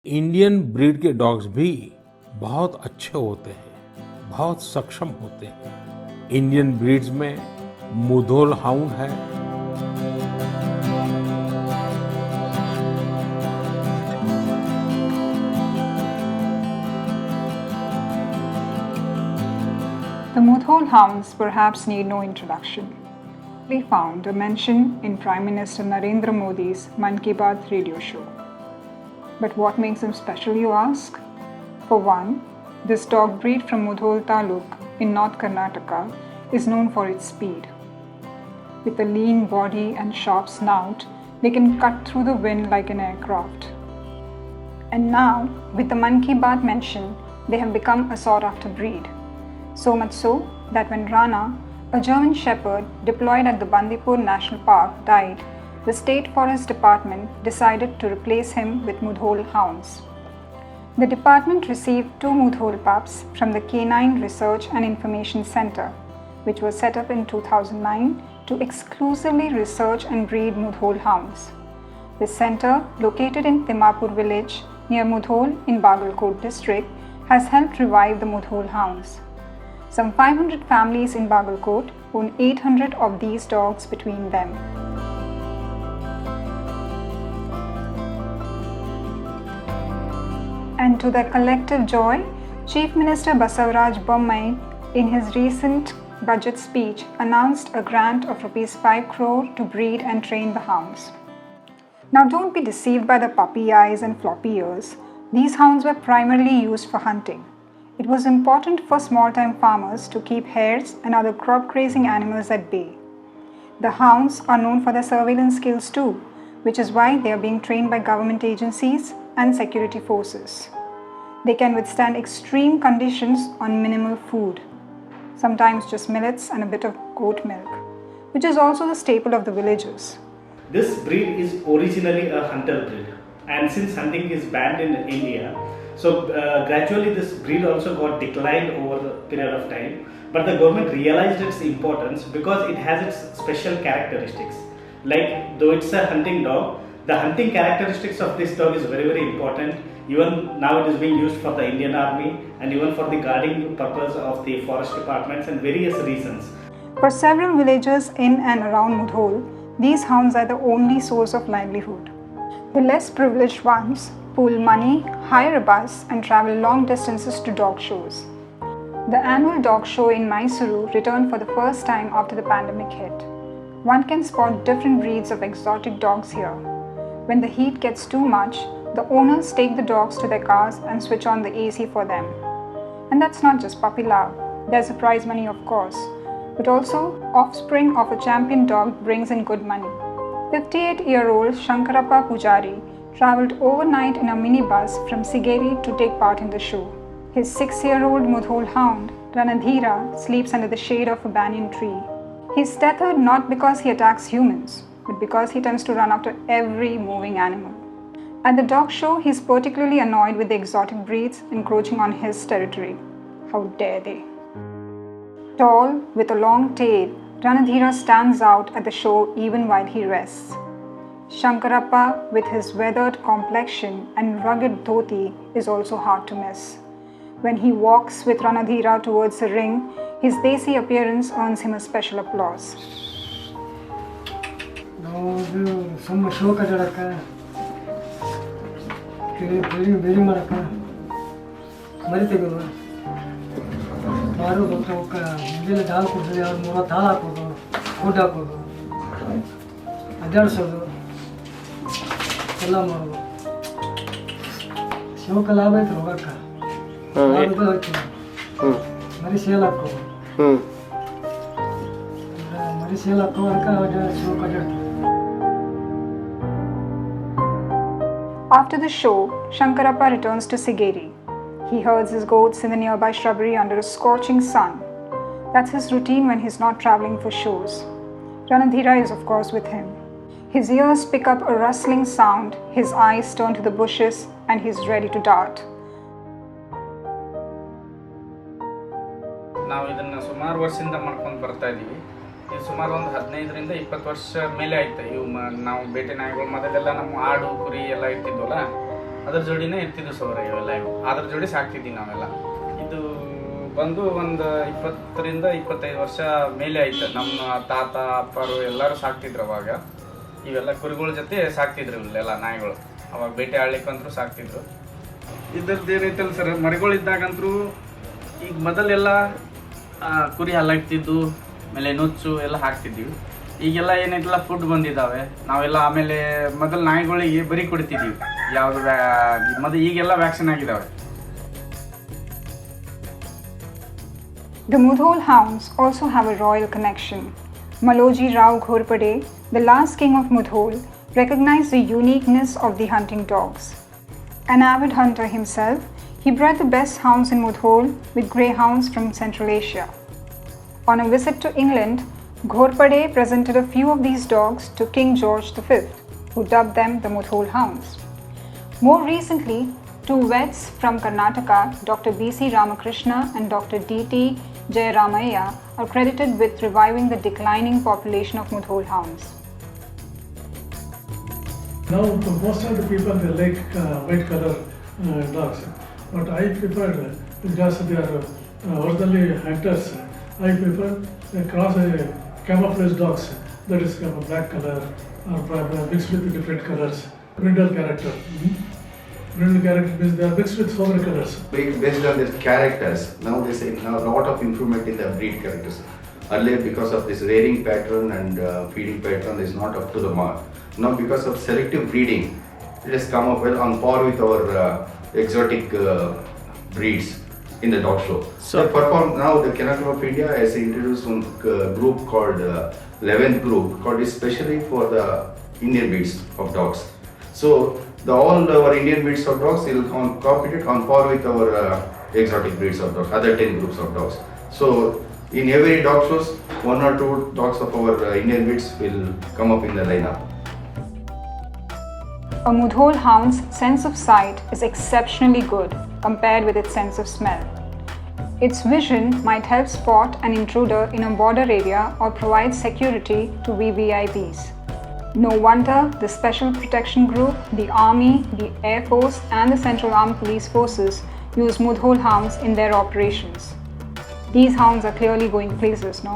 Indian breed के dogs भी बहुत अच्छे होते हैं, बहुत सक्षम होते हैं। इंडियन ब्रीड्स में मुधोल हाउंड है, The Mudhol hounds perhaps need no introduction. We found a mention in Prime Minister Narendra Modi's Man Ki Baat radio show. But what makes them special, you ask? For one, this dog breed from Mudhol Taluk in North Karnataka is known for its speed. With a lean body and sharp snout, they can cut through the wind like an aircraft. And now, with the Man Ki Baat mention, they have become a sought-after breed. So much so that when Rana, a German shepherd deployed at the Bandipur National Park, died, the State Forest Department decided to replace him with Mudhol hounds. The department received 2 Mudhol pups from the Canine Research and Information Center, which was set up in 2009 to exclusively research and breed Mudhol hounds. This center, located in Timapur village near Mudhol in Bagalkot district, has helped revive the Mudhol hounds. Some 500 families in Bagalkot own 800 of these dogs between them. And to their collective joy, Chief Minister Basavaraj Bommai, in his recent budget speech, announced a grant of ₹5 crore to breed and train the hounds. Now don't be deceived by the puppy eyes and floppy ears. These hounds were primarily used for hunting. It was important for small-time farmers to keep hares and other crop-grazing animals at bay. The hounds are known for their surveillance skills too, which is why they are being trained by government agencies and security forces. They can withstand extreme conditions on minimal food, sometimes just millets and a bit of goat milk, which is also the staple of the villagers. This breed is originally a hunter breed, and since hunting is banned in India, so gradually this breed also got declined over the period of time, but the government realized its importance because it has its special characteristics. Like though it's a hunting dog, the hunting characteristics of this dog is very important. Even now it is being used for the Indian Army and even for the guarding purpose of the forest departments and various reasons. For several villagers in and around Mudhol, these hounds are the only source of livelihood. The less privileged ones pool money, hire a bus, and travel long distances to dog shows. The annual dog show in Mysuru returned for the first time after the pandemic hit. One can spot different breeds of exotic dogs here. When the heat gets too much, the owners take the dogs to their cars and switch on the AC for them. And that's not just puppy love. There's a prize money, of course, but also offspring of a champion dog brings in good money. 58-year-old Shankarappa Pujari travelled overnight in a minibus from Sigeri to take part in the show. His 6-year-old Mudhol hound, Ranadhira, sleeps under the shade of a banyan tree. He's tethered not because he attacks humans, but because he tends to run after every moving animal. At the dog show, he's particularly annoyed with the exotic breeds encroaching on his territory. How dare they? Tall, with a long tail, Ranadhira stands out at the show even while he rests. Shankarappa, with his weathered complexion and rugged dhoti, is also hard to miss. When he walks with Ranadhira towards the ring, his desi appearance earns him a special applause. ಶಿವಕ ಲಾಭ ಐತಿ ಹೋಗಕ್ಕ ಮರಿ sale ಹಾಕೋ ಮರಿ sale ಹಾಕೋ ಅದಕ್ಕೆ ಶಿವಕ ಅಡ್ಡಾಡ್ತೀವಿ. After the show, Shankarappa returns to Sigeri. He herds his goats in the nearby shrubbery under a scorching sun. That's his routine when he's not traveling for shows. Ranadhira is of course with him. His ears pick up a rustling sound, his eyes turn to the bushes, and he's ready to dart. ನಾವು ಇದನ್ನು ಸುಮಾರು ವರ್ಷದಿಂದ ಮಾಡ್ಕೊಂಡು ಬರ್ತಾ ಇದ್ದೀವಿ. ಇದು ಸುಮಾರು ಒಂದು 15ರಿಂದ 20 ವರ್ಷ ಮೇಲೆ ಆಯ್ತು. ಇವು ನಾವು ಬೇಟೆ ನಾಯಿಗಳು ಮೊದಲೆಲ್ಲ ನಮ್ಮ ಆಡು ಕುರಿ ಎಲ್ಲ ಇರ್ತಿದ್ವಲ್ಲ, ಅದ್ರ ಜೋಡಿನೇ ಇರ್ತಿದ್ವು ಸೋರ ಇವೆಲ್ಲ ಅದ್ರ ಜೋಡಿ ಸಾಕ್ತಿದ್ವಿ ನಾವೆಲ್ಲ. ಇದು ಬಂದು ಒಂದು 20-25 ವರ್ಷ ಮೇಲೆ ಆಯ್ತು. ನಮ್ಮ ತಾತ ಅಪ್ಪರು ಎಲ್ಲರೂ ಸಾಕ್ತಿದ್ರು ಅವಾಗ. ಇವೆಲ್ಲ ಕುರಿಗಳ ಜೊತೆ ಸಾಕ್ತಿದ್ರು ಇಲ್ಲೆಲ್ಲ ನಾಯಿಗಳು. ಅವಾಗ ಬೇಟೆ ಆಡ್ಲಿಕ್ಕಂತೂ ಸಾಕ್ತಿದ್ರು. ಇದ್ರದ್ದು ಏನೈತಲ್ಲ ಸರ್, ಮರಿಗಳಿದ್ದಾಗಂತೂ ಈಗ ಮೊದಲೆಲ್ಲ ಕುರಿ ಹಲ್ಲಾಗ್ತಿದ್ದು, ಆಮೇಲೆ ನುಚ್ಚು ಎಲ್ಲ ಹಾಕ್ತಿದ್ದೀವಿ. ಈಗೆಲ್ಲ ಏನೈತಲ್ಲ ಫುಡ್ ಬಂದಿದ್ದಾವೆ. ನಾವೆಲ್ಲ ಆಮೇಲೆ ಮೊದಲು ನಾಯಿಗಳಿಗೆ ಬರೀ ಕೊಡ್ತಿದ್ದೀವಿ. ಯಾವುದು ಈಗೆಲ್ಲ ವ್ಯಾಕ್ಸಿನ್ ಆಗಿದ್ದಾವೆ. The Mudhol hounds also have a royal connection. Maloji Rao Ghorpade, the last king of Mudhol, recognized the uniqueness of the hunting dogs. An avid hunter himself, he bred the best hounds in Mudhol with greyhounds from Central Asia. On a visit to England, Ghorpade presented a few of these dogs to King George V, who dubbed them the Mudhol hounds. More recently, two vets from Karnataka, Dr. B.C. Ramakrishna and Dr. D.T. Jayaramaya, are credited with reviving the declining population of Mudhol hounds. Now, most of the people they like white color dogs, but I prefer because they are originally hunters. I prefer cross camouflage dogs, that is black color or mixed with different colors. Brindle character. Brindle character means they are mixed with so many colors. Based on their characters, now they say a lot of improvement in the breed characters. Earlier, because of this rearing pattern and feeding pattern, is not up to the mark. Now, because of selective breeding, it has come up well on par with our exotic breeds in the dog show. So, they perform now. The Kennel Club of India has introduced one group called 11th group, called especially for the Indian breeds of dogs. So, all our Indian breeds of dogs will compete on par with our exotic breeds of dogs, other 10 groups of dogs. So, in every dog shows, 1 or 2 dogs of our Indian breeds will come up in the lineup. A Mudhol hound's sense of sight is exceptionally good compared with its sense of smell. Its vision might help spot an intruder in a border area or provide security to VVIPs. No wonder the Special Protection Group, the Army, the Air Force and the Central Armed Police Forces use Mudhol hounds in their operations. These hounds are clearly going places, no?